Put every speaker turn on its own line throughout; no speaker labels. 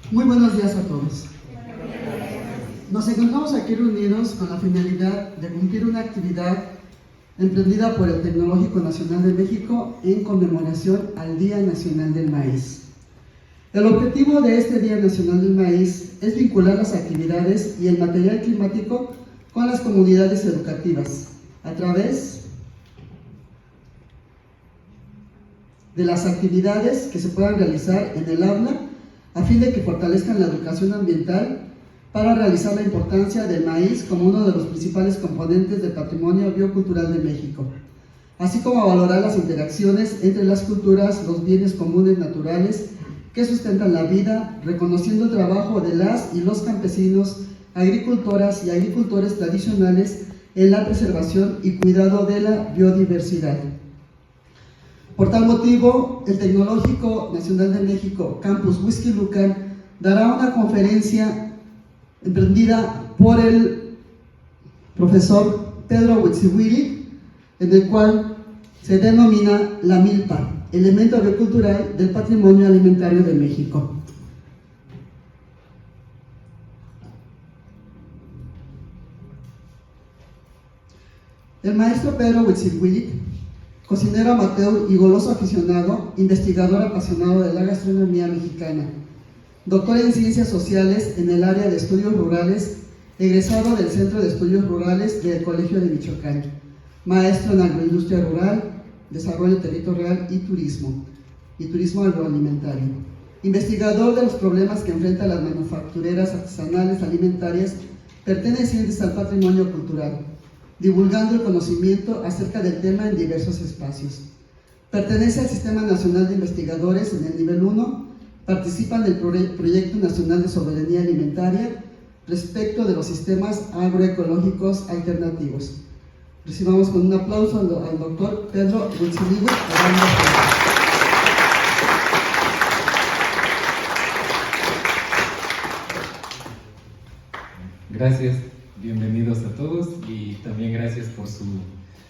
Muy buenos días a todos. Nos encontramos aquí reunidos con la finalidad de cumplir una actividad emprendida por el Tecnológico Nacional de México en conmemoración al Día Nacional del Maíz. El objetivo de este Día Nacional del Maíz es vincular las actividades y el material climático con las comunidades educativas a través de las actividades que se puedan realizar en el aula a fin de que fortalezcan la educación ambiental para realizar la importancia del maíz como uno de los principales componentes del patrimonio biocultural de México, así como valorar las interacciones entre las culturas, los bienes comunes naturales que sustentan la vida, reconociendo el trabajo de las y los campesinos, agricultoras y agricultores tradicionales en la preservación y cuidado de la biodiversidad. Por tal motivo, el Tecnológico Nacional de México, Campus Huixquilucan, dará una conferencia emprendida por el profesor Pedro Huitzihuili, en el cual se denomina la milpa, elemento biocultural del patrimonio alimentario de México. El maestro Pedro Huitzihuili, cocinero amateur y goloso aficionado, investigador apasionado de la gastronomía mexicana, doctor en Ciencias Sociales en el área de Estudios Rurales, egresado del Centro de Estudios Rurales del Colegio de Michoacán, maestro en Agroindustria Rural, Desarrollo Territorial y Turismo Agroalimentario, investigador de los problemas que enfrentan las manufactureras artesanales alimentarias pertenecientes al patrimonio cultural, divulgando el conocimiento acerca del tema en diversos espacios. Pertenece al Sistema Nacional de Investigadores en el nivel 1, participa en el Proyecto Nacional de Soberanía Alimentaria respecto de los sistemas agroecológicos alternativos. Recibamos con un aplauso al doctor Pedro Huitzihuili.
Gracias, bienvenidos a todos y también gracias por su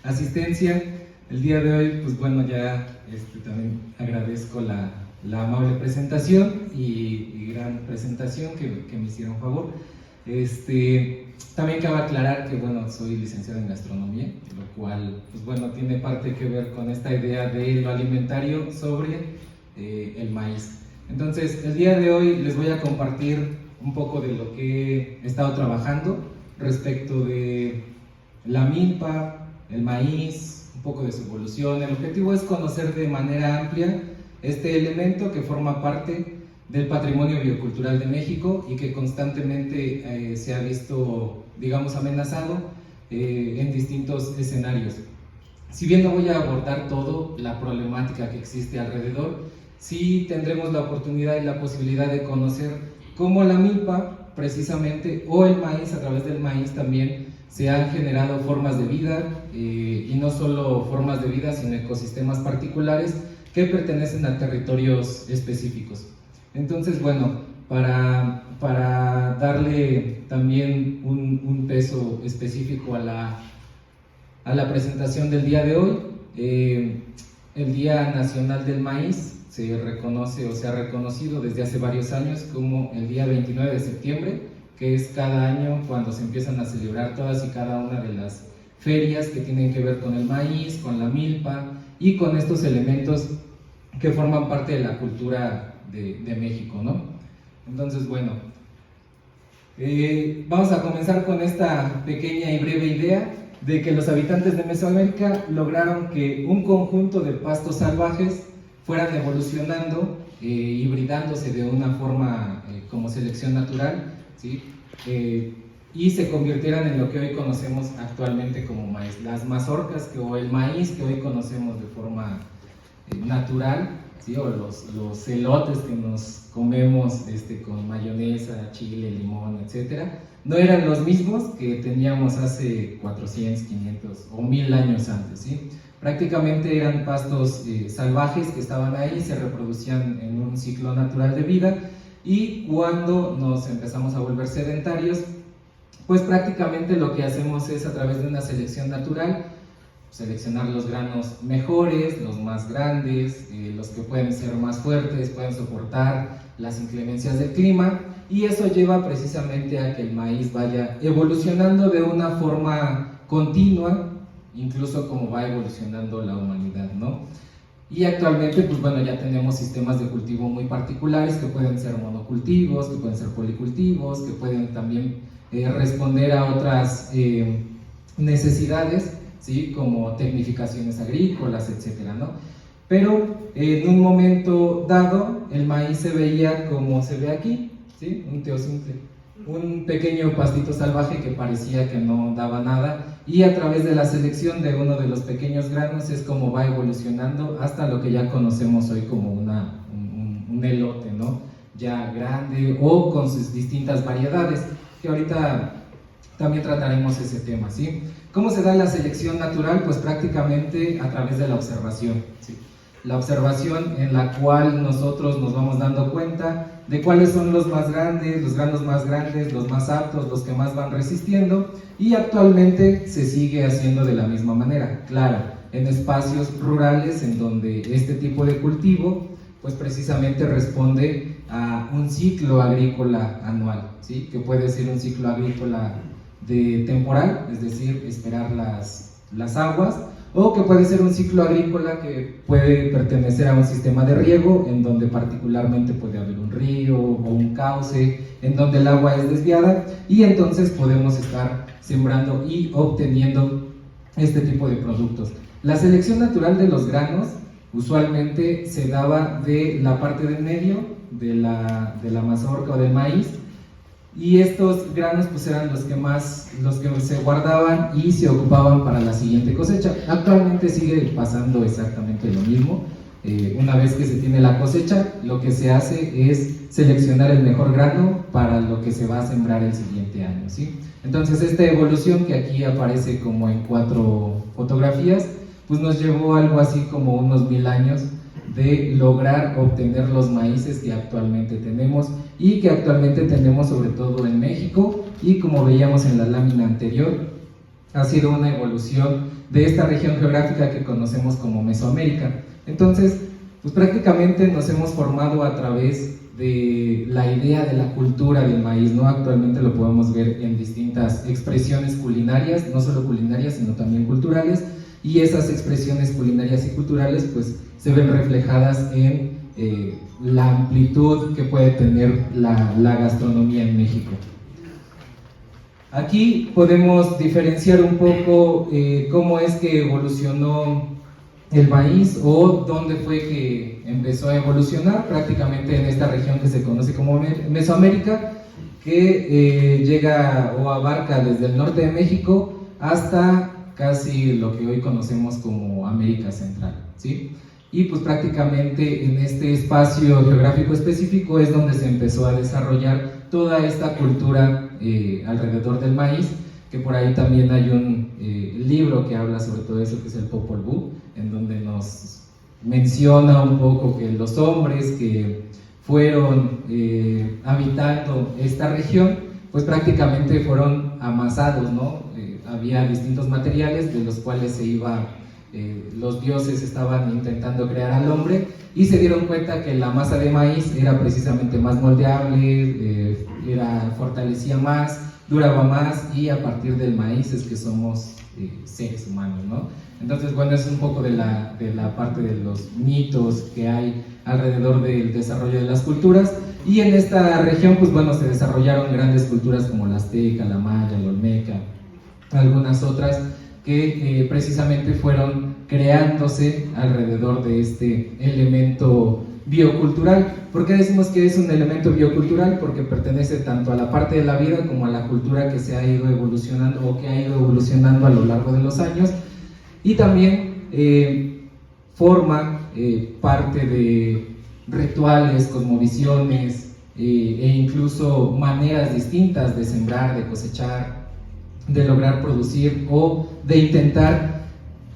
asistencia. El día de hoy, pues bueno, ya también agradezco la amable presentación y gran presentación que me hicieron favor. También cabe aclarar que, bueno, soy licenciado en gastronomía, lo cual, pues bueno, tiene parte que ver con esta idea de lo alimentario sobre el maíz. Entonces, el día de hoy les voy a compartir un poco de lo que he estado trabajando respecto de la milpa, el maíz, un poco de su evolución. El objetivo es conocer de manera amplia este elemento que forma parte del patrimonio biocultural de México y que constantemente se ha visto, digamos, amenazado en distintos escenarios. Si bien no voy a abordar todo la problemática que existe alrededor, sí tendremos la oportunidad y la posibilidad de conocer cómo la milpa, precisamente, o el maíz, a través del maíz también se han generado formas de vida, y no solo formas de vida, sino ecosistemas particulares que pertenecen a territorios específicos. Entonces, bueno, para darle también un peso específico a la presentación del día de hoy, el Día Nacional del Maíz se reconoce o se ha reconocido desde hace varios años como el día 29 de septiembre, que es cada año cuando se empiezan a celebrar todas y cada una de las ferias que tienen que ver con el maíz, con la milpa y con estos elementos que forman parte de la cultura de México, ¿no? Entonces, bueno, vamos a comenzar con esta pequeña y breve idea de que los habitantes de Mesoamérica lograron que un conjunto de pastos salvajes fueran evolucionando, hibridándose de una forma como selección natural, ¿sí? Y se convirtieran en lo que hoy conocemos actualmente como maíz. Las mazorcas o el maíz que hoy conocemos de forma natural, ¿sí? O los elotes que nos comemos con mayonesa, chile, limón, etcétera, no eran los mismos que teníamos hace 400, 500 o 1000 años antes, ¿sí? Prácticamente eran pastos salvajes que estaban ahí, se reproducían en un ciclo natural de vida, y cuando nos empezamos a volver sedentarios, pues prácticamente lo que hacemos es, a través de una selección natural, seleccionar los granos mejores, los más grandes, los que pueden ser más fuertes, pueden soportar las inclemencias del clima, y eso lleva precisamente a que el maíz vaya evolucionando de una forma continua, incluso como va evolucionando la humanidad, ¿no? Y actualmente, pues bueno, ya tenemos sistemas de cultivo muy particulares que pueden ser monocultivos, que pueden ser policultivos, que pueden también responder a otras necesidades, ¿sí? Como tecnificaciones agrícolas, etcétera, ¿no? Pero en un momento dado, el maíz se veía como se ve aquí, ¿sí? Un teocintle, un pequeño pastito salvaje que parecía que no daba nada, y a través de la selección de uno de los pequeños granos es como va evolucionando hasta lo que ya conocemos hoy como un elote, ¿no? Ya grande o con sus distintas variedades, que ahorita también trataremos ese tema, ¿sí? ¿Cómo se da la selección natural? Pues prácticamente a través de la observación, ¿sí? La observación en la cual nosotros nos vamos dando cuenta de cuáles son los más grandes, los granos más grandes, los más aptos, los que más van resistiendo, y actualmente se sigue haciendo de la misma manera, claro, en espacios rurales en donde este tipo de cultivo pues precisamente responde a un ciclo agrícola anual, ¿sí? Que puede ser un ciclo agrícola de temporal, es decir, esperar las aguas, o que puede ser un ciclo agrícola que puede pertenecer a un sistema de riego en donde particularmente puede haber un río o un cauce en donde el agua es desviada, y entonces podemos estar sembrando y obteniendo este tipo de productos. La selección natural de los granos usualmente se daba de la parte del medio de la mazorca o del maíz, y estos granos pues eran los que se guardaban y se ocupaban para la siguiente cosecha. Actualmente sigue pasando exactamente lo mismo. Una vez que se tiene la cosecha, lo que se hace es seleccionar el mejor grano para lo que se va a sembrar el siguiente año, ¿sí? Entonces esta evolución, que aquí aparece como en 4 fotografías, pues nos llevó algo así como unos 1000 años de lograr obtener los maíces que actualmente tenemos, y que actualmente tenemos sobre todo en México, y como veíamos en la lámina anterior, ha sido una evolución de esta región geográfica que conocemos como Mesoamérica. Entonces, pues prácticamente nos hemos formado a través de la idea de la cultura del maíz, ¿no? Actualmente lo podemos ver en distintas expresiones culinarias, no solo culinarias, sino también culturales, y esas expresiones culinarias y culturales pues se ven reflejadas en la amplitud que puede tener la gastronomía en México. Aquí podemos diferenciar un poco cómo es que evolucionó el maíz, o dónde fue que empezó a evolucionar, prácticamente en esta región que se conoce como Mesoamérica, que llega o abarca desde el norte de México hasta casi lo que hoy conocemos como América Central, ¿sí? Y pues prácticamente en este espacio geográfico específico es donde se empezó a desarrollar toda esta cultura alrededor del maíz, que por ahí también hay un libro que habla sobre todo eso, que es el Popol Vuh, en donde nos menciona un poco que los hombres que fueron habitando esta región, pues prácticamente fueron amasados, ¿no? Había distintos materiales de los cuales se iba, los dioses estaban intentando crear al hombre, y se dieron cuenta que la masa de maíz era precisamente más moldeable, fortalecía más, duraba más, y a partir del maíz es que somos seres humanos, ¿no? Entonces, bueno, es un poco de la parte de los mitos que hay alrededor del desarrollo de las culturas. Y en esta región, pues bueno, se desarrollaron grandes culturas como la azteca, la maya, la olmeca, algunas otras que precisamente fueron creándose alrededor de este elemento biocultural. ¿Por qué decimos que es un elemento biocultural? Porque pertenece tanto a la parte de la vida como a la cultura que se ha ido evolucionando, o que ha ido evolucionando a lo largo de los años, y también forma parte de rituales, cosmovisiones e incluso maneras distintas de sembrar, de cosechar, de lograr producir, o de intentar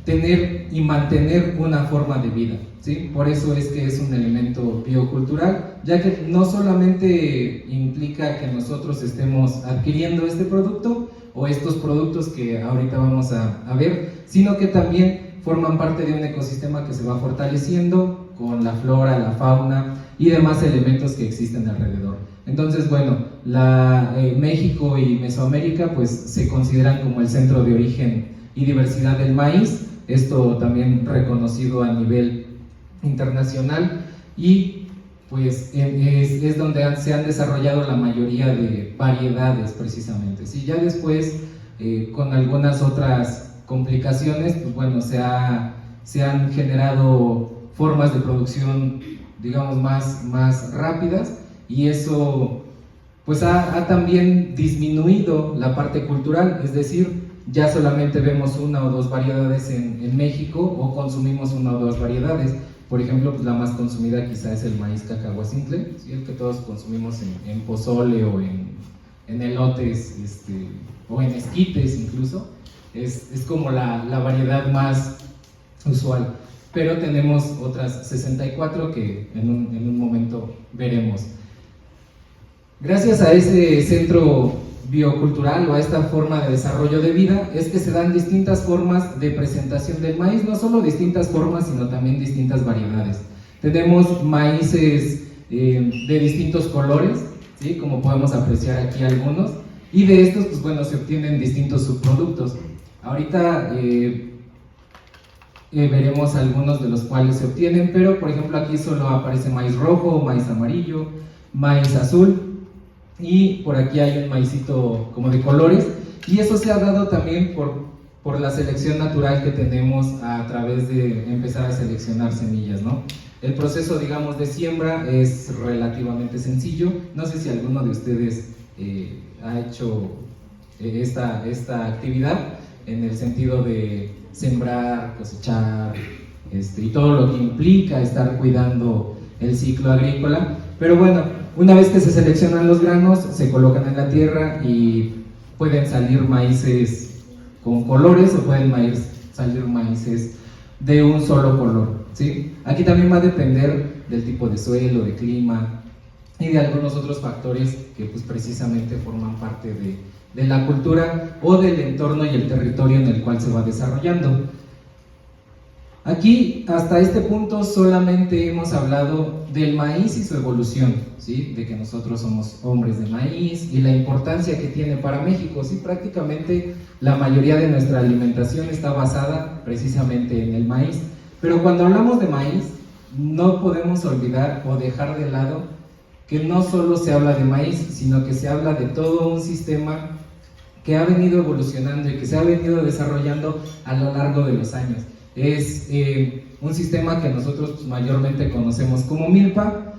tener y mantener una forma de vida, ¿sí? Por eso es que es un elemento biocultural, ya que no solamente implica que nosotros estemos adquiriendo este producto o estos productos que ahorita vamos a ver, sino que también forman parte de un ecosistema que se va fortaleciendo con la flora, la fauna y demás elementos que existen alrededor. Entonces, bueno, México y Mesoamérica pues se consideran como el centro de origen y diversidad del maíz, esto también reconocido a nivel internacional, y pues es donde se han desarrollado la mayoría de variedades precisamente. Sí, ya después, con algunas otras complicaciones, pues bueno, se han generado formas de producción, digamos, más rápidas, y eso pues ha también disminuido la parte cultural, es decir, ya solamente vemos una o dos variedades en México, o consumimos una o dos variedades. Por ejemplo, pues la más consumida quizá es el maíz cacahuacintle, ¿sí? El que todos consumimos en pozole o en elotes, o en esquites incluso, es como la variedad más usual. Pero tenemos otras 64 que en un momento veremos. Gracias a ese centro biocultural o a esta forma de desarrollo de vida es que se dan distintas formas de presentación del maíz, no solo distintas formas, sino también distintas variedades. Tenemos maíces de distintos colores, ¿sí? Como podemos apreciar aquí algunos, y de estos pues bueno, se obtienen distintos subproductos. Ahorita veremos algunos de los cuales se obtienen, pero por ejemplo aquí solo aparece maíz rojo, maíz amarillo, maíz azul, y por aquí hay un maicito como de colores, y eso se ha dado también por la selección natural que tenemos a través de empezar a seleccionar semillas, ¿no? El proceso, digamos, de siembra es relativamente sencillo. No sé si alguno de ustedes ha hecho esta actividad en el sentido de sembrar, cosechar, y todo lo que implica estar cuidando el ciclo agrícola, pero bueno, una vez que se seleccionan los granos, se colocan en la tierra y pueden salir maíces con colores o pueden salir maíces de un solo color, ¿sí? Aquí también va a depender del tipo de suelo, de clima y de algunos otros factores que pues precisamente forman parte de la cultura o del entorno y el territorio en el cual se va desarrollando. Aquí, hasta este punto, solamente hemos hablado del maíz y su evolución, ¿sí? De que nosotros somos hombres de maíz y la importancia que tiene para México, ¿sí? Prácticamente la mayoría de nuestra alimentación está basada precisamente en el maíz. Pero cuando hablamos de maíz, no podemos olvidar o dejar de lado que no solo se habla de maíz, sino que se habla de todo un sistema que ha venido evolucionando y que se ha venido desarrollando a lo largo de los años. Es un sistema que nosotros pues, mayormente conocemos como milpa,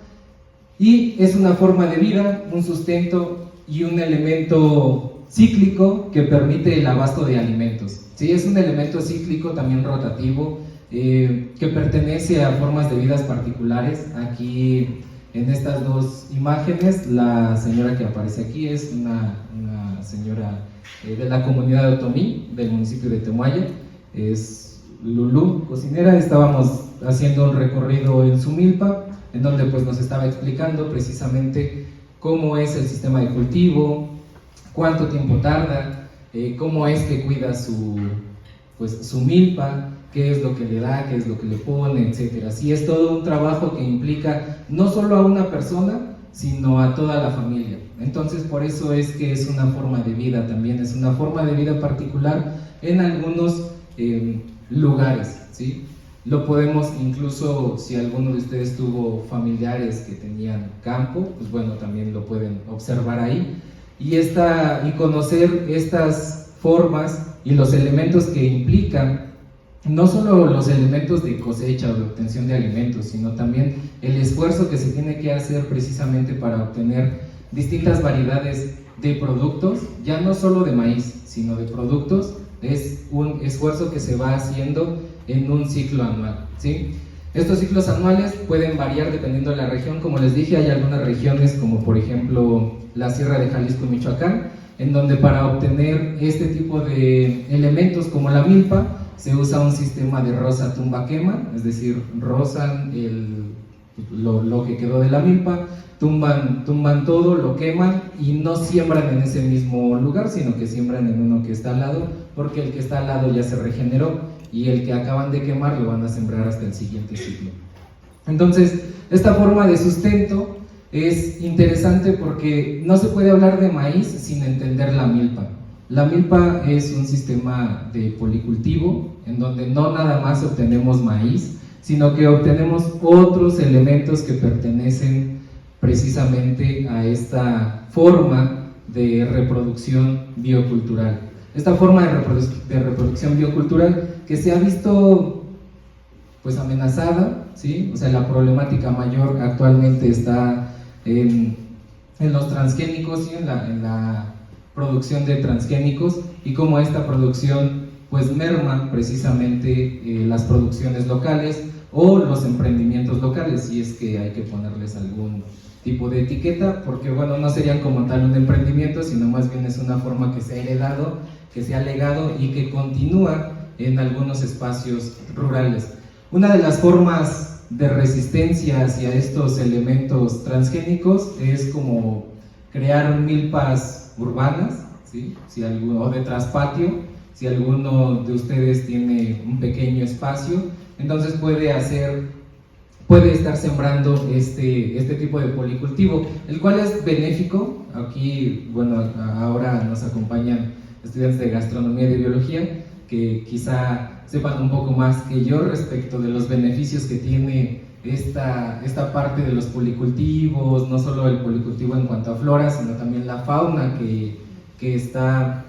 y es una forma de vida, un sustento y un elemento cíclico que permite el abasto de alimentos, ¿sí? Es un elemento cíclico también rotativo que pertenece a formas de vidas particulares. Aquí en estas dos imágenes, la señora que aparece aquí es una señora de la comunidad de Otomí, del municipio de Temuaya, es Lulú, cocinera. Estábamos haciendo un recorrido en su milpa, en donde pues nos estaba explicando precisamente cómo es el sistema de cultivo, cuánto tiempo tarda, cómo es que cuida su milpa, qué es lo que le da, qué es lo que le pone, etc. Así es todo un trabajo que implica no solo a una persona, sino a toda la familia. Entonces por eso es que es una forma de vida también, es una forma de vida particular en algunos lugares, ¿sí? Lo podemos incluso, si alguno de ustedes tuvo familiares que tenían campo, pues bueno, también lo pueden observar ahí, y conocer estas formas y los elementos que implican, no solo los elementos de cosecha o de obtención de alimentos, sino también el esfuerzo que se tiene que hacer precisamente para obtener distintas variedades de productos, ya no solo de maíz, sino de productos. Es un esfuerzo que se va haciendo en un ciclo anual, ¿sí? Estos ciclos anuales pueden variar dependiendo de la región. Como les dije, hay algunas regiones como por ejemplo la Sierra de Jalisco y Michoacán, en donde para obtener este tipo de elementos como la milpa se usa un sistema de roza, tumba, quema, es decir, rozan lo que quedó de la milpa, tumban todo, lo queman y no siembran en ese mismo lugar, sino que siembran en uno que está al lado, porque el que está al lado ya se regeneró y el que acaban de quemar lo van a sembrar hasta el siguiente ciclo. Entonces, esta forma de sustento es interesante porque no se puede hablar de maíz sin entender la milpa. La milpa es un sistema de policultivo en donde no nada más obtenemos maíz, sino que obtenemos otros elementos que pertenecen precisamente a esta forma de reproducción biocultural. Esta forma de reproducción biocultural que se ha visto pues amenazada, ¿sí? O sea, la problemática mayor actualmente está en los transgénicos y en la producción de transgénicos, y cómo esta producción pues merma precisamente las producciones locales o los emprendimientos locales, si es que hay que ponerles algún tipo de etiqueta, porque bueno, no serían como tal un emprendimiento, sino más bien es una forma que se ha heredado, que se ha legado y que continúa en algunos espacios rurales. Una de las formas de resistencia hacia estos elementos transgénicos es como crear milpas urbanas, ¿sí? O de traspatio, si alguno de ustedes tiene un pequeño espacio, entonces puede estar sembrando este tipo de policultivo, el cual es benéfico. Aquí, bueno, ahora nos acompañan estudiantes de gastronomía y de biología, que quizá sepan un poco más que yo respecto de los beneficios que tiene esta parte de los policultivos, no solo el policultivo en cuanto a flora, sino también la fauna que está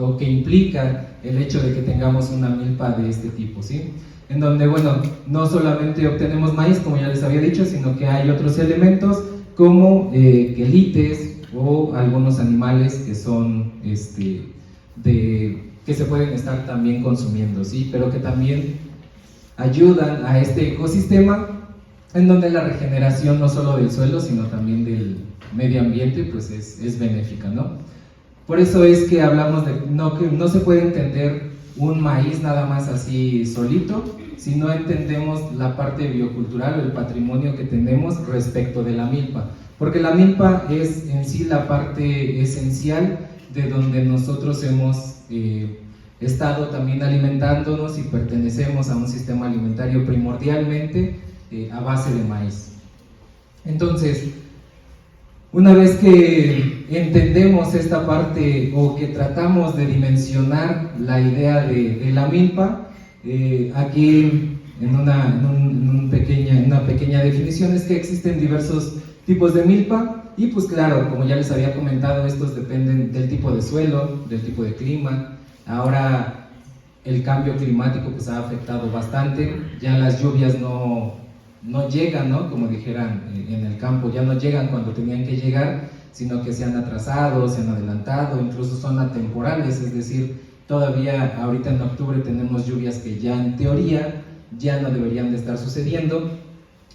o que implica el hecho de que tengamos una milpa de este tipo, ¿sí? En donde, bueno, no solamente obtenemos maíz, como ya les había dicho, sino que hay otros elementos como quelites o algunos animales que son que se pueden estar también consumiendo, ¿sí? Pero que también ayudan a este ecosistema, en donde la regeneración no solo del suelo, sino también del medio ambiente, pues es benéfica, ¿no? Por eso es que hablamos de que no se puede entender un maíz nada más así solito, si no entendemos la parte biocultural o el patrimonio que tenemos respecto de la milpa, porque la milpa es en sí la parte esencial de donde nosotros hemos estado también alimentándonos y pertenecemos a un sistema alimentario primordialmente a base de maíz. Entonces, una vez que entendemos esta parte o que tratamos de dimensionar la idea de la milpa, aquí en una pequeña definición es que existen diversos tipos de milpa, y pues claro, como ya les había comentado, estos dependen del tipo de suelo, del tipo de clima. Ahora el cambio climático pues ha afectado bastante, ya las lluvias no llegan, ¿no? Como dijeran en el campo, ya no llegan cuando tenían que llegar, sino que se han atrasado, se han adelantado, incluso son atemporales, es decir, todavía ahorita en octubre tenemos lluvias que ya en teoría ya no deberían de estar sucediendo,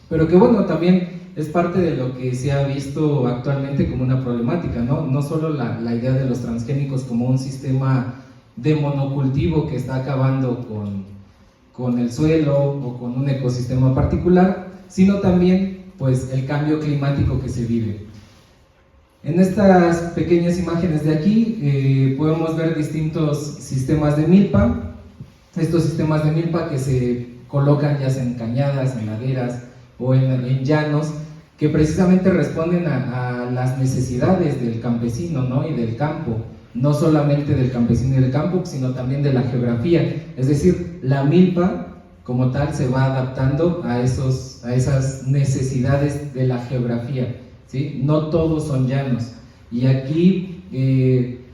pero que bueno, también es parte de lo que se ha visto actualmente como una problemática, ¿no? No solo la idea de los transgénicos como un sistema de monocultivo que está acabando con el suelo o con un ecosistema particular, sino también pues el cambio climático que se vive. En estas pequeñas imágenes de aquí podemos ver distintos sistemas de milpa. Estos sistemas de milpa que se colocan ya sea en cañadas, en laderas o en llanos, que precisamente responden a las necesidades del campesino, ¿no? Y del campo, no solamente del campesino y del campo, sino también de la geografía. Es decir, la milpa como tal se va adaptando a esas necesidades de la geografía, ¿sí? No todos son llanos. Y aquí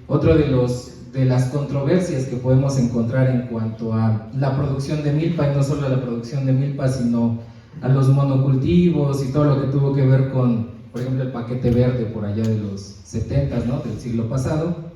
otro de las controversias que podemos encontrar en cuanto a la producción de milpa, y no solo la producción de milpa, sino a los monocultivos y todo lo que tuvo que ver con, por ejemplo, el paquete verde por allá de los 70s, ¿no? Del siglo pasado,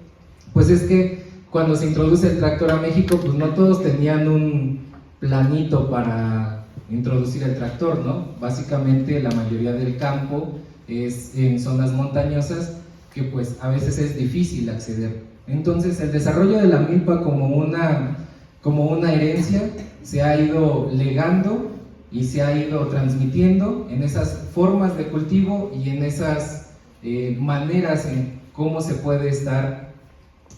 pues es que cuando se introduce el tractor a México, pues no todos tenían un planito para introducir el tractor, ¿no? Básicamente la mayoría del campo es en zonas montañosas que pues a veces es difícil acceder. Entonces el desarrollo de la milpa como una herencia se ha ido legando y se ha ido transmitiendo en esas formas de cultivo y en esas maneras en cómo se puede estar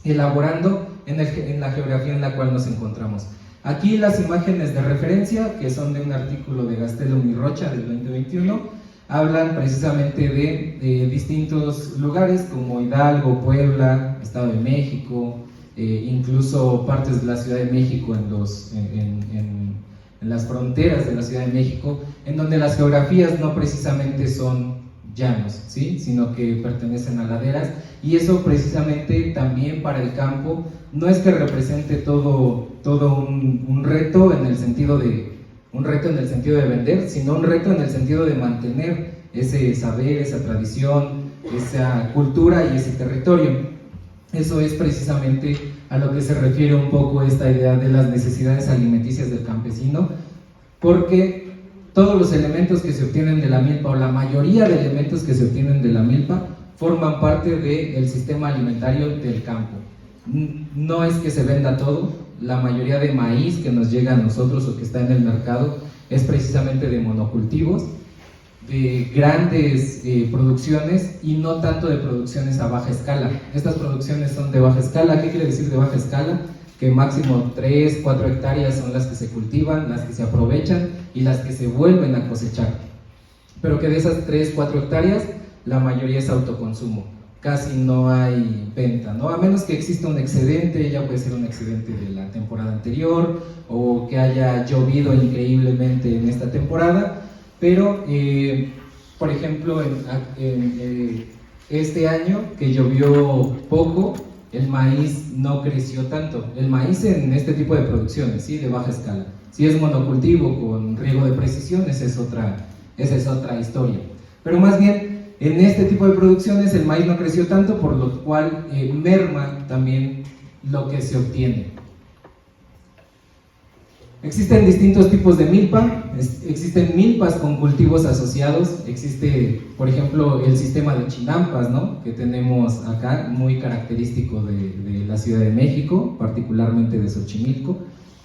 elaborando en la geografía en la cual nos encontramos. Aquí las imágenes de referencia, que son de un artículo de Gastelum y Rocha del 2021, hablan precisamente de distintos lugares como Hidalgo, Puebla, Estado de México, incluso partes de la Ciudad de México en las fronteras de la Ciudad de México, en donde las geografías no precisamente son llanos, ¿sí? Sino que pertenecen a laderas, y eso precisamente también para el campo no es que represente todo un reto en el sentido de vender, sino un reto en el sentido de mantener ese saber, esa tradición, esa cultura y ese territorio. Eso es precisamente a lo que se refiere un poco esta idea de las necesidades alimenticias del campesino, porque todos los elementos que se obtienen de la milpa, o la mayoría de elementos que se obtienen de la milpa, forman parte del sistema alimentario del campo. No es que se venda todo, la mayoría de maíz que nos llega a nosotros o que está en el mercado es precisamente de monocultivos, de grandes producciones, y no tanto de producciones a baja escala. Estas producciones son de baja escala. ¿Qué quiere decir de baja escala? Que máximo 3, 4 hectáreas son las que se cultivan, las que se aprovechan y las que se vuelven a cosechar. Pero que de esas 3, 4 hectáreas, la mayoría es autoconsumo. Casi no hay venta, ¿no? A menos que exista un excedente, ya puede ser un excedente de la temporada anterior o que haya llovido increíblemente en esta temporada. Pero, por ejemplo, este año que llovió poco, el maíz no creció tanto. El maíz en este tipo de producciones, ¿sí? De baja escala. Si es monocultivo con riego de precisión, esa es otra historia. Pero más bien, en este tipo de producciones el maíz no creció tanto, por lo cual merma también lo que se obtiene. Existen distintos tipos de milpa, existen milpas con cultivos asociados, existe, por ejemplo, el sistema de chinampas, ¿no? Que tenemos acá, muy característico de la Ciudad de México, particularmente de Xochimilco,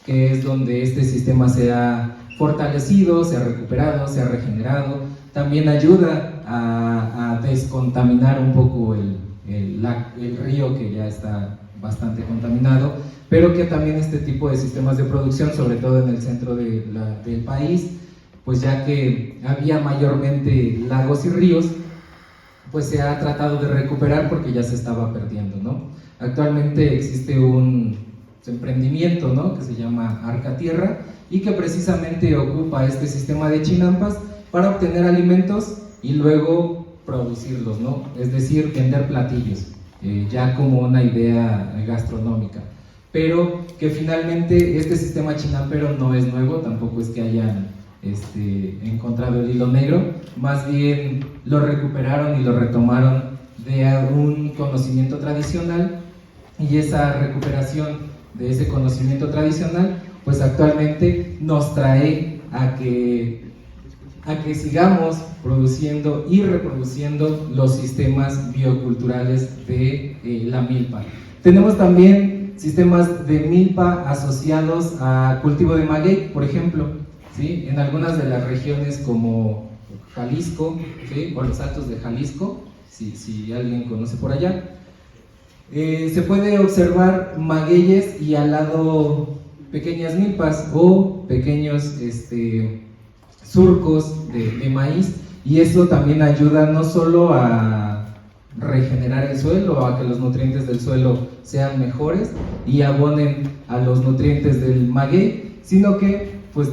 que es donde este sistema se ha fortalecido, se ha recuperado, se ha regenerado. También ayuda a descontaminar un poco el río, que ya está bastante contaminado, pero que también este tipo de sistemas de producción, sobre todo en el centro del país, pues ya que había mayormente lagos y ríos, pues se ha tratado de recuperar porque ya se estaba perdiendo, ¿no? Actualmente existe un emprendimiento, ¿no? Que se llama Arca Tierra, y que precisamente ocupa este sistema de chinampas para obtener alimentos y luego producirlos, ¿no? Es decir, vender platillos, ya como una idea gastronómica. Pero que finalmente este sistema chinampero no es nuevo, tampoco es que hayan encontrado el hilo negro, más bien lo recuperaron y lo retomaron de un conocimiento tradicional, y esa recuperación de ese conocimiento tradicional pues actualmente nos trae a que sigamos produciendo y reproduciendo los sistemas bioculturales de la milpa. Tenemos también sistemas de milpa asociados a cultivo de maguey, por ejemplo, ¿sí? En algunas de las regiones como Jalisco, ¿sí? O los Altos de Jalisco, si alguien conoce por allá, se puede observar magueyes y al lado pequeñas milpas o pequeños surcos de maíz, y eso también ayuda no solo a regenerar el suelo, a que los nutrientes del suelo sean mejores y abonen a los nutrientes del maguey, sino que pues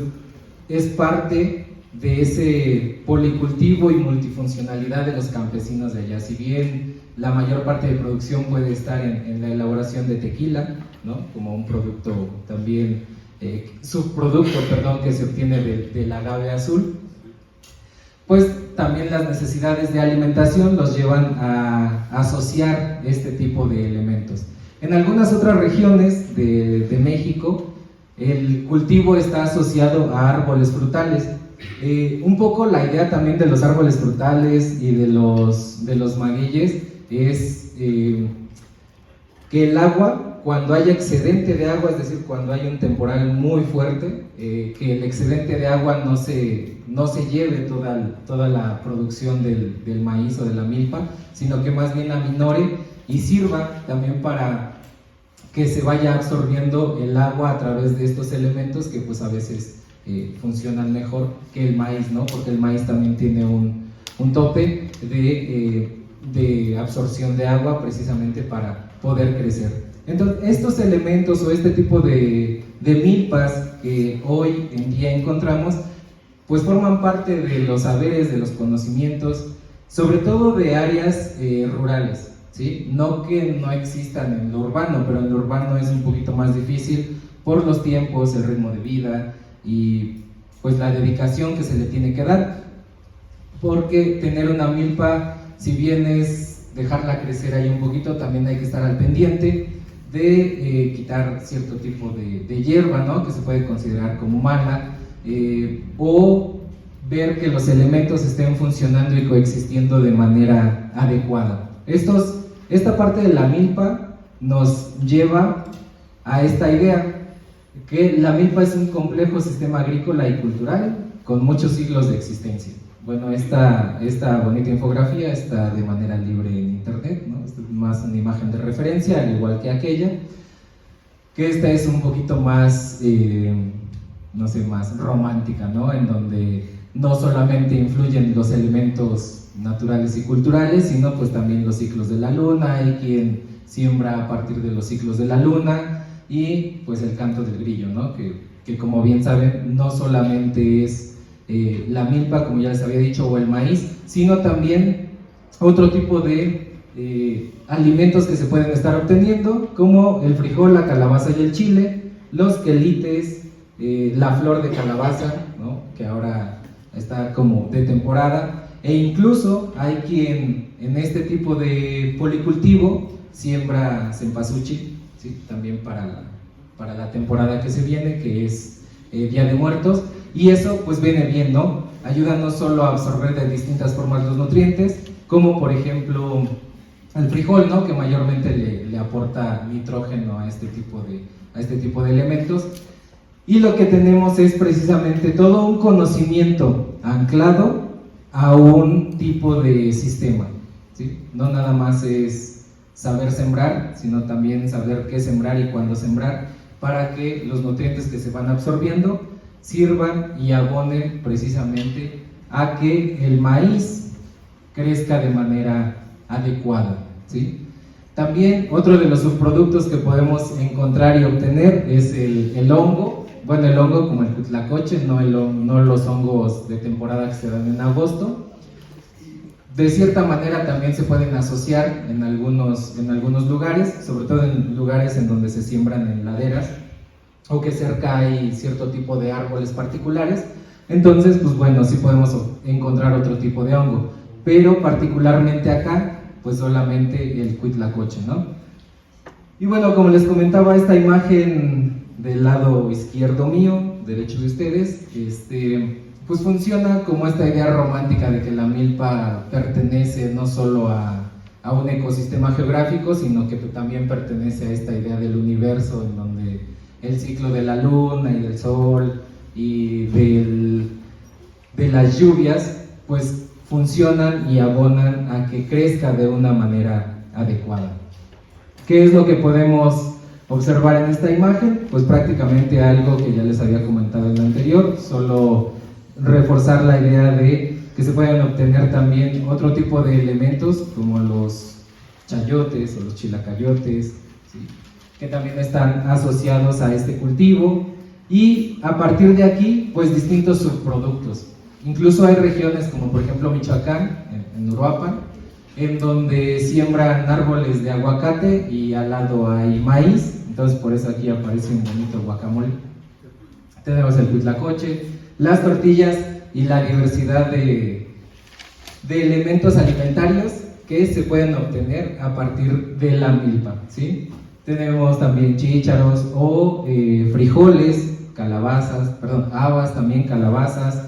es parte de ese policultivo y multifuncionalidad de los campesinos de allá. Si bien la mayor parte de producción puede estar en la elaboración de tequila, ¿no? Como un producto también, subproducto, perdón, que se obtiene del agave azul, pues también las necesidades de alimentación los llevan a asociar este tipo de elementos. En algunas otras regiones de México, el cultivo está asociado a árboles frutales. Un poco la idea también de los árboles frutales y de los magueyes es que el agua, cuando haya excedente de agua, es decir, cuando hay un temporal muy fuerte, que el excedente de agua no se lleve toda la producción del maíz o de la milpa, sino que más bien aminore y sirva también para que se vaya absorbiendo el agua a través de estos elementos que pues a veces funcionan mejor que el maíz, ¿no? Porque el maíz también tiene un tope de absorción de agua precisamente para poder crecer. Entonces, estos elementos o este tipo de milpas que hoy en día encontramos, pues forman parte de los saberes, de los conocimientos, sobre todo de áreas rurales, ¿sí? No que no existan en lo urbano, pero en lo urbano es un poquito más difícil por los tiempos, el ritmo de vida y pues la dedicación que se le tiene que dar, porque tener una milpa, si bien es dejarla crecer ahí un poquito, también hay que estar al pendiente de quitar cierto tipo de hierba, ¿no? Que se puede considerar como mala, o ver que los elementos estén funcionando y coexistiendo de manera adecuada. Esta parte de la milpa nos lleva a esta idea que la milpa es un complejo sistema agrícola y cultural con muchos siglos de existencia. Bueno, esta bonita infografía está de manera libre en internet, ¿no? Esta es más una imagen de referencia, al igual que aquella, que esta es un poquito más, no sé, más romántica, ¿no? En donde no solamente influyen los elementos naturales y culturales, sino pues también los ciclos de la luna. Hay quien siembra a partir de los ciclos de la luna y pues el canto del grillo, ¿no? Que como bien saben, no solamente es la milpa, como ya les había dicho, o el maíz, sino también otro tipo de alimentos que se pueden estar obteniendo, como el frijol, la calabaza y el chile, los quelites, la flor de calabaza, ¿no? Que ahora está como de temporada, e incluso hay quien en este tipo de policultivo siembra cempasúchil, ¿sí? También para la temporada que se viene, que es Día de Muertos, y eso pues viene bien, ¿no? Ayuda no solo a absorber de distintas formas los nutrientes, como por ejemplo el frijol, ¿no? Que mayormente le aporta nitrógeno a este tipo de elementos. Y lo que tenemos es precisamente todo un conocimiento anclado a un tipo de sistema, ¿sí? No nada más es saber sembrar, sino también saber qué sembrar y cuándo sembrar, para que los nutrientes que se van absorbiendo sirvan y abonen precisamente a que el maíz crezca de manera adecuada, ¿sí? También otro de los subproductos que podemos encontrar y obtener es el hongo. Bueno, el hongo como el cuitlacoche, no los hongos de temporada que se dan en agosto. De cierta manera también se pueden asociar en algunos lugares, sobre todo en lugares en donde se siembran en laderas o que cerca hay cierto tipo de árboles particulares. Entonces, pues bueno, sí podemos encontrar otro tipo de hongo, pero particularmente acá, pues solamente el cuitlacoche, ¿no? Y bueno, como les comentaba, esta imagen del lado izquierdo mío, derecho de ustedes, pues funciona como esta idea romántica de que la milpa pertenece no solo a un ecosistema geográfico, sino que también pertenece a esta idea del universo, en donde el ciclo de la luna y del sol y de las lluvias pues funcionan y abonan a que crezca de una manera adecuada. ¿Qué es lo que podemos observar en esta imagen? Pues prácticamente algo que ya les había comentado en la anterior, solo reforzar la idea de que se pueden obtener también otro tipo de elementos como los chayotes o los chilacayotes, ¿sí? Que también están asociados a este cultivo, y a partir de aquí pues distintos subproductos. Incluso hay regiones como por ejemplo Michoacán, en Uruapan, en donde siembran árboles de aguacate y al lado hay maíz, entonces por eso aquí aparece un bonito guacamole. Tenemos el huitlacoche, las tortillas y la diversidad de elementos alimentarios que se pueden obtener a partir de la milpa, ¿sí? Tenemos también chícharos o frijoles, habas también, calabazas.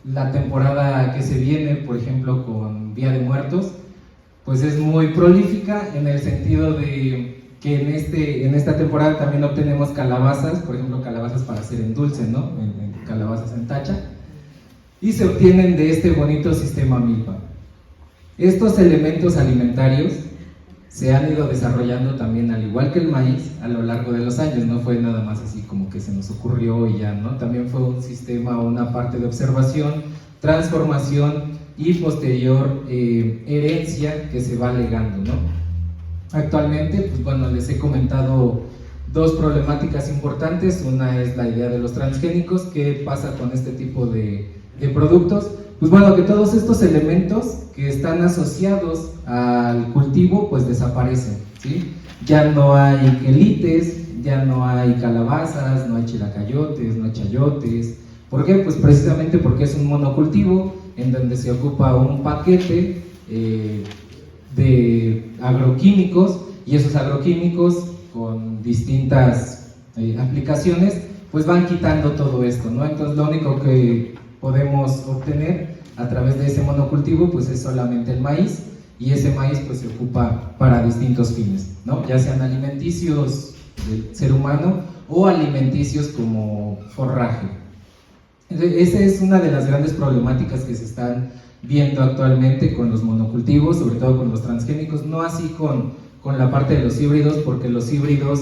La temporada que se viene, por ejemplo, con Día de Muertos, pues es muy prolífica en el sentido de que en esta temporada también obtenemos calabazas, por ejemplo, calabazas para hacer en dulce, ¿no? Calabazas en tacha, y se obtienen de este bonito sistema milpa. Estos elementos alimentarios se han ido desarrollando también, al igual que el maíz, a lo largo de los años. No fue nada más así como que se nos ocurrió y ya, ¿no? También fue un sistema, una parte de observación, transformación y posterior herencia que se va legando, ¿no? Actualmente, pues bueno, les he comentado dos problemáticas importantes. Una es la idea de los transgénicos. ¿Qué pasa con este tipo de productos? Pues bueno, que todos estos elementos que están asociados al cultivo pues desaparecen, ¿sí? Ya no hay quelites, ya no hay calabazas, no hay chilacayotes, no hay chayotes. ¿Por qué? Pues precisamente porque es un monocultivo en donde se ocupa un paquete de agroquímicos, y esos agroquímicos con distintas aplicaciones pues van quitando todo esto, ¿no? Entonces lo único que podemos obtener a través de ese monocultivo pues es solamente el maíz, y ese maíz pues se ocupa para distintos fines, ¿no? Ya sean alimenticios del ser humano o alimenticios como forraje. Esa es una de las grandes problemáticas que se están viendo actualmente con los monocultivos, sobre todo con los transgénicos, no así con la parte de los híbridos, porque los híbridos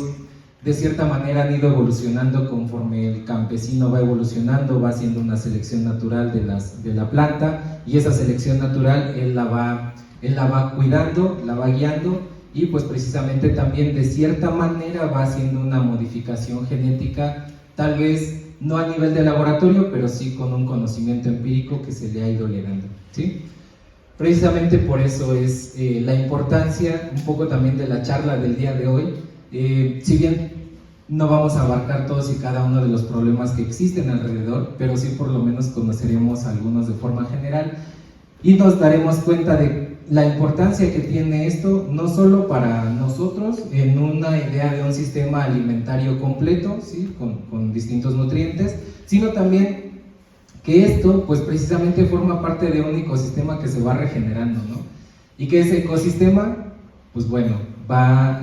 de cierta manera han ido evolucionando conforme el campesino va evolucionando, va haciendo una selección natural de la planta, y esa selección natural él la va cuidando, la va guiando, y pues precisamente también de cierta manera va haciendo una modificación genética, tal vez no a nivel de laboratorio, pero sí con un conocimiento empírico que se le ha ido legando, ¿sí? Precisamente por eso es la importancia un poco también de la charla del día de hoy. Si bien no vamos a abarcar todos y cada uno de los problemas que existen alrededor, pero sí por lo menos conoceremos algunos de forma general y nos daremos cuenta de la importancia que tiene esto, no solo para nosotros en una idea de un sistema alimentario completo, ¿sí? con distintos nutrientes, sino también que esto pues precisamente forma parte de un ecosistema que se va regenerando, ¿no? Y que ese ecosistema pues bueno, va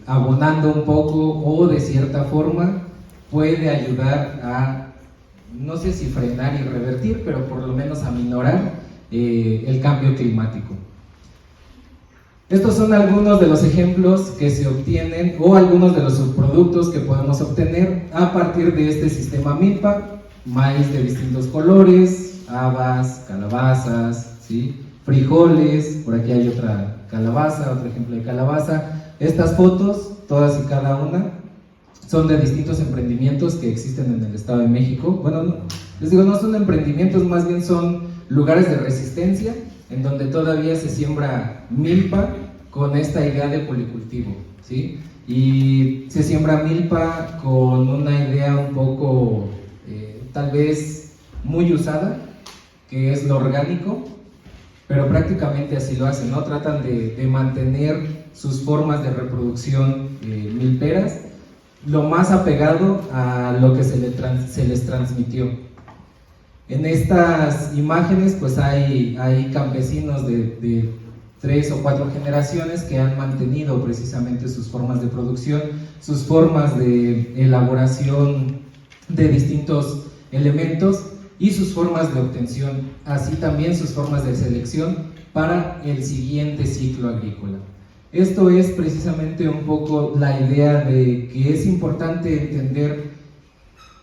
abonando un poco, o de cierta forma puede ayudar a, no sé si frenar y revertir, pero por lo menos aminorar el cambio climático. Estos son algunos de los ejemplos que se obtienen, o algunos de los subproductos que podemos obtener a partir de este sistema milpa: maíz de distintos colores, habas, calabazas, ¿sí? Frijoles, por aquí hay otra calabaza, otro ejemplo de calabaza. Estas fotos, todas y cada una, son de distintos emprendimientos que existen en el Estado de México. Bueno, no, les digo, no son emprendimientos, más bien son lugares de resistencia en donde todavía se siembra milpa con esta idea de policultivo, ¿sí? Y se siembra milpa con una idea un poco, tal vez muy usada, que es lo orgánico, pero prácticamente así lo hacen, ¿no? Tratan de mantener sus formas de reproducción milperas lo más apegado a lo que se les transmitió. En estas imágenes pues hay campesinos de 3 o 4 generaciones que han mantenido precisamente sus formas de producción, sus formas de elaboración de distintos elementos y sus formas de obtención, así también sus formas de selección para el siguiente ciclo agrícola. Esto es precisamente un poco la idea de que es importante entender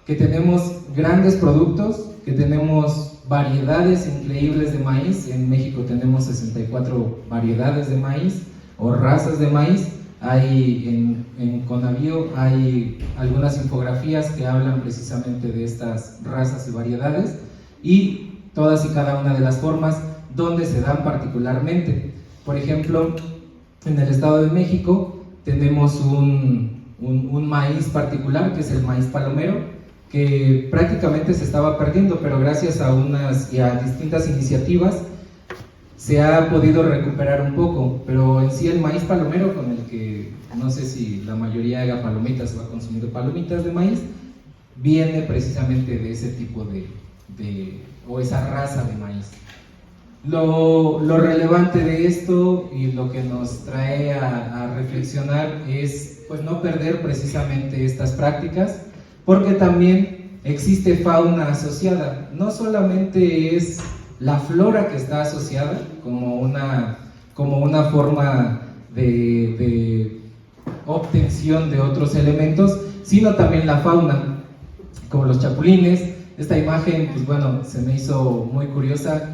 que tenemos grandes productos, que tenemos variedades increíbles de maíz. En México tenemos 64 variedades de maíz o razas de maíz. Hay en Conavío hay algunas infografías que hablan precisamente de estas razas y variedades, y todas y cada una de las formas donde se dan particularmente. Por ejemplo, en el Estado de México tenemos un maíz particular, que es el maíz palomero, que prácticamente se estaba perdiendo, pero gracias a distintas iniciativas se ha podido recuperar un poco. Pero en sí el maíz palomero, con el que no sé si la mayoría haga palomitas o ha consumido palomitas de maíz, viene precisamente de ese tipo o esa raza de maíz. Lo relevante de esto y lo que nos trae a reflexionar es pues no perder precisamente estas prácticas, porque también existe fauna asociada. No solamente es la flora que está asociada como una forma de obtención de otros elementos, sino también la fauna, como los chapulines. Esta imagen, pues bueno, se me hizo muy curiosa,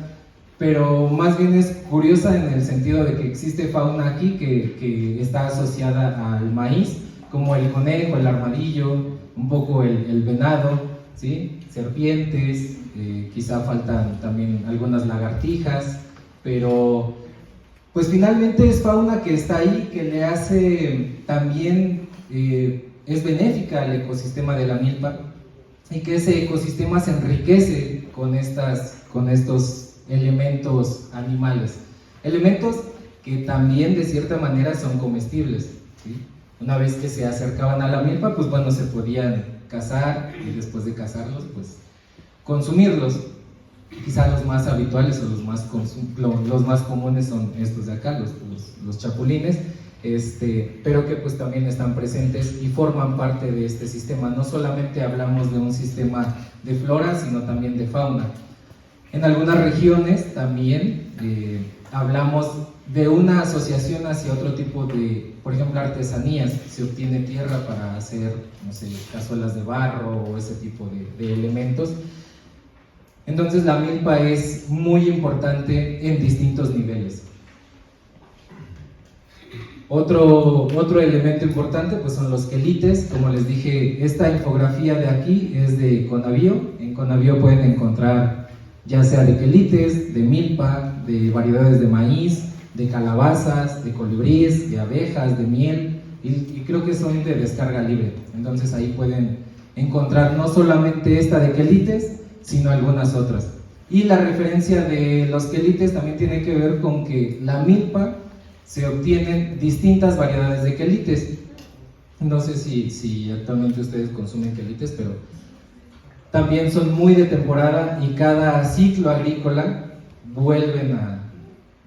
pero más bien es curiosa en el sentido de que existe fauna aquí que está asociada al maíz, como el conejo, el armadillo, un poco el venado, ¿sí? Serpientes, quizá faltan también algunas lagartijas, pero pues finalmente es fauna que está ahí, que le hace también, es benéfica al ecosistema de la milpa, y que ese ecosistema se enriquece con estos elementos animales, elementos que también de cierta manera son comestibles, ¿sí? Una vez que se acercaban a la milpa, pues bueno, se podían cazar y después de cazarlos, pues consumirlos. Quizá los más habituales o los más comunes son estos de acá, los chapulines, pero que pues también están presentes y forman parte de este sistema. No solamente hablamos de un sistema de flora, sino también de fauna. En algunas regiones también hablamos de una asociación hacia otro tipo de, por ejemplo, artesanías. Se obtiene tierra para hacer, no sé, cazuelas de barro o ese tipo de elementos. Entonces la milpa es muy importante en distintos niveles. Otro elemento importante pues son los quelites. Como les dije, esta infografía de aquí es de Conavío. En Conavío pueden encontrar ya sea de quelites, de milpa, de variedades de maíz, de calabazas, de colibríes, de abejas, de miel, y creo que son de descarga libre. Entonces ahí pueden encontrar no solamente esta de quelites, sino algunas otras. Y la referencia de los quelites también tiene que ver con que la milpa se obtienen distintas variedades de quelites. No sé si actualmente ustedes consumen quelites, pero también son muy de temporada y cada ciclo agrícola vuelven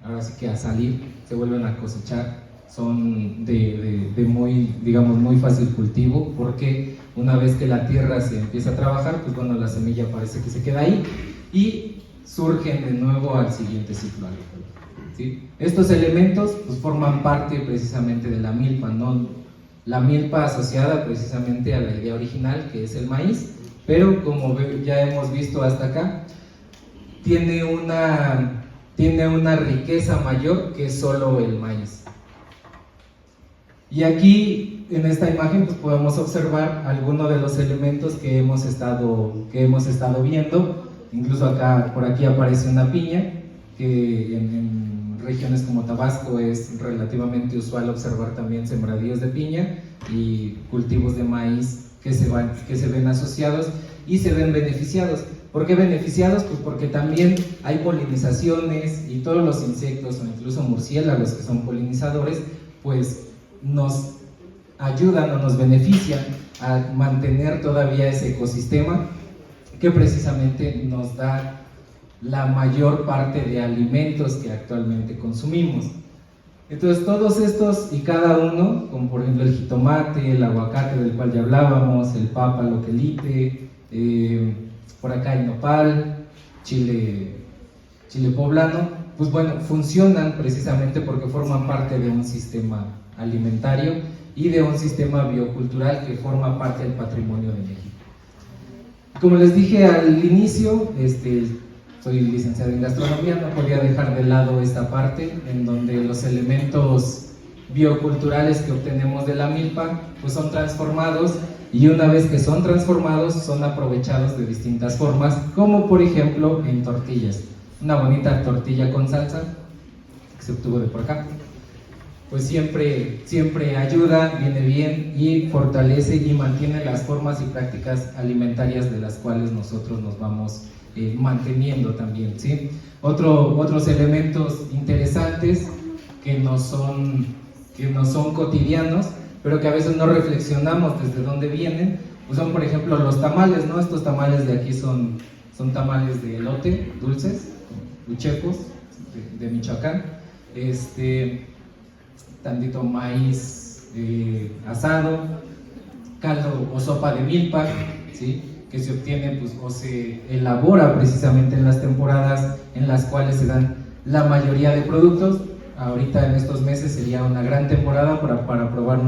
ahora sí que a salir, se vuelven a cosechar. Son de muy, digamos, muy fácil cultivo, porque una vez que la tierra se empieza a trabajar, pues bueno, la semilla parece que se queda ahí y surgen de nuevo al siguiente ciclo agrícola, ¿sí? Estos elementos pues forman parte precisamente de la milpa, ¿no? La milpa asociada precisamente a la idea original, que es el maíz, pero como ya hemos visto hasta acá, tiene una riqueza mayor que solo el maíz. Y aquí en esta imagen pues podemos observar algunos de los elementos que hemos estado viendo. Incluso acá, por aquí aparece una piña, que en regiones como Tabasco es relativamente usual observar también sembradíos de piña y cultivos de maíz que se ven asociados y se ven beneficiados. ¿Por qué beneficiados? Pues porque también hay polinizaciones y todos los insectos o incluso murciélagos que son polinizadores, pues nos ayudan o nos benefician a mantener todavía ese ecosistema que precisamente nos da la mayor parte de alimentos que actualmente consumimos. Entonces todos estos y cada uno, como por ejemplo el jitomate, el aguacate del cual ya hablábamos, el pápalo, quelite, por acá hay nopal, chile poblano, pues bueno, funcionan precisamente porque forman parte de un sistema alimentario y de un sistema biocultural que forma parte del patrimonio de México. Como les dije al inicio, soy licenciado en gastronomía, no podía dejar de lado esta parte en donde los elementos bioculturales que obtenemos de la milpa pues son transformados, y una vez que son transformados son aprovechados de distintas formas, como por ejemplo en tortillas. Una bonita tortilla con salsa que se obtuvo de por acá, pues siempre ayuda, viene bien y fortalece y mantiene las formas y prácticas alimentarias de las cuales nosotros nos vamos manteniendo también, ¿sí? Otros elementos interesantes que no son cotidianos, pero que a veces no reflexionamos desde dónde vienen, pues son por ejemplo los tamales, ¿no? Estos tamales de aquí son tamales de elote, dulces, uchepos, de Michoacán, tantito maíz asado, caldo o sopa de milpa, ¿sí? Que se obtiene pues, o se elabora precisamente en las temporadas en las cuales se dan la mayoría de productos. ahorita en estos meses sería una gran temporada para probar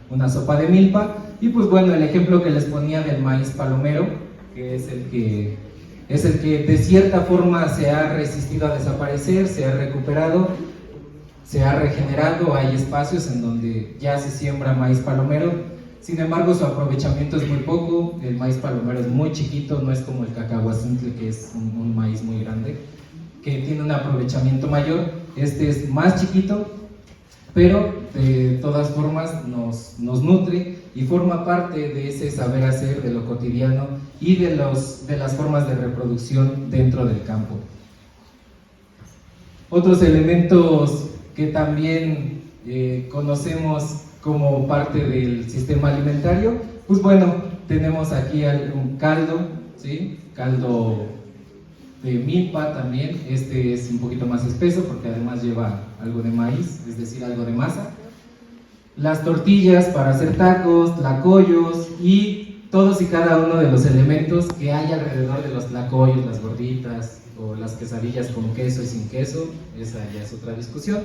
una sopa de milpa. Y pues bueno, el ejemplo que les ponía del maíz palomero, que es el que de cierta forma se ha resistido a desaparecer, se ha recuperado, se ha regenerado, hay espacios en donde ya se siembra maíz palomero. Sin embargo, su aprovechamiento es muy poco, el maíz palomero es muy chiquito, no es como el cacahuacintle, que es un maíz muy grande, que tiene un aprovechamiento mayor. Este es más chiquito, pero de todas formas nos nutre y forma parte de ese saber hacer, de lo cotidiano y de las formas de reproducción dentro del campo. Otros elementos que también conocemos como parte del sistema alimentario, pues bueno, tenemos aquí un caldo, ¿sí? Caldo de milpa también. Este es un poquito más espeso porque además lleva algo de maíz, es decir, algo de masa. Las tortillas para hacer tacos, tlacoyos y todos y cada uno de los elementos que hay alrededor de los tlacoyos, las gorditas o las quesadillas con queso y sin queso. Esa ya es otra discusión.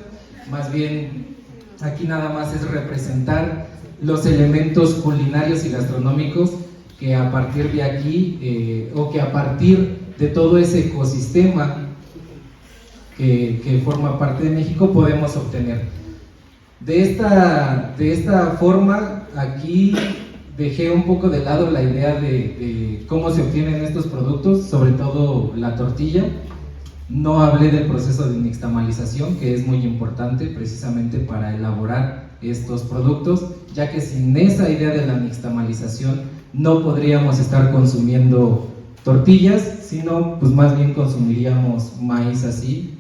Más bien, aquí nada más es representar los elementos culinarios y gastronómicos que a partir de aquí o que a partir de todo ese ecosistema que forma parte de México podemos obtener. De esta forma, aquí dejé un poco de lado la idea de cómo se obtienen estos productos, sobre todo la tortilla. No hablé del proceso de nixtamalización, que es muy importante precisamente para elaborar estos productos, ya que sin esa idea de la nixtamalización no podríamos estar consumiendo tortillas, sino pues más bien consumiríamos maíz así,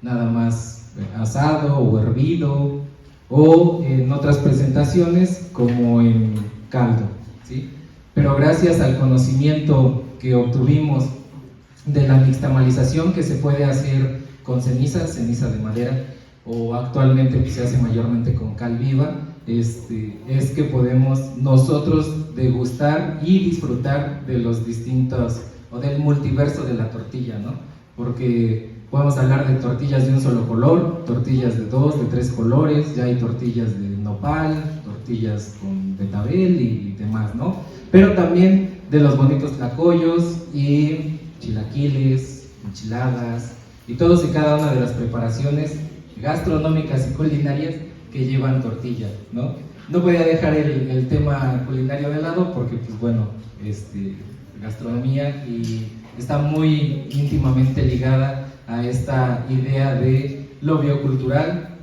nada más asado o hervido, o en otras presentaciones como en caldo, ¿sí? Pero gracias al conocimiento que obtuvimos de la nixtamalización, que se puede hacer con ceniza de madera, o actualmente pues, se hace mayormente con cal viva, es que podemos nosotros degustar y disfrutar de los distintos, o del multiverso de la tortilla, ¿no? Porque podemos hablar de tortillas de un solo color, tortillas de 2, de 3 colores, ya hay tortillas de nopal, tortillas con betabel y demás, ¿no? Pero también de los bonitos tlacoyos y chilaquiles, enchiladas y todos y cada una de las preparaciones gastronómicas y culinarias que llevan tortilla, ¿no? No podía dejar el tema culinario de lado porque, pues bueno, gastronomía y está muy íntimamente ligada a esta idea de lo biocultural,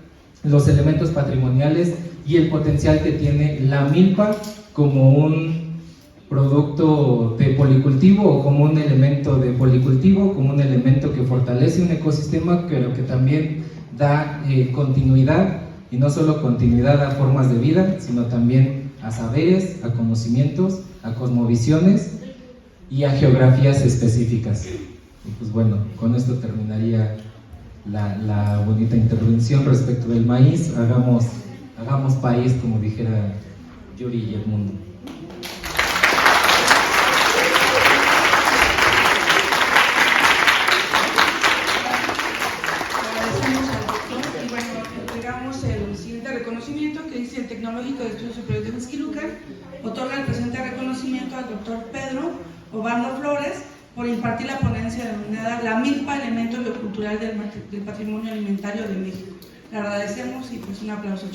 los elementos patrimoniales y el potencial que tiene la milpa como un producto de policultivo o como un elemento de policultivo, como un elemento que fortalece un ecosistema, pero que también da continuidad, y no solo continuidad a formas de vida, sino también a saberes, a conocimientos, a cosmovisiones y a geografías específicas. Y pues bueno, con esto terminaría la bonita intervención respecto del maíz. Hagamos país, como dijera Yuri y Edmundo.
El Tecnológico de Estudios Superiores de Huixquilucan otorga el presente reconocimiento al doctor Pedro Obando Flores por impartir la ponencia denominada La milpa, elemento biocultural del patrimonio alimentario de México. Le agradecemos y pues un aplauso.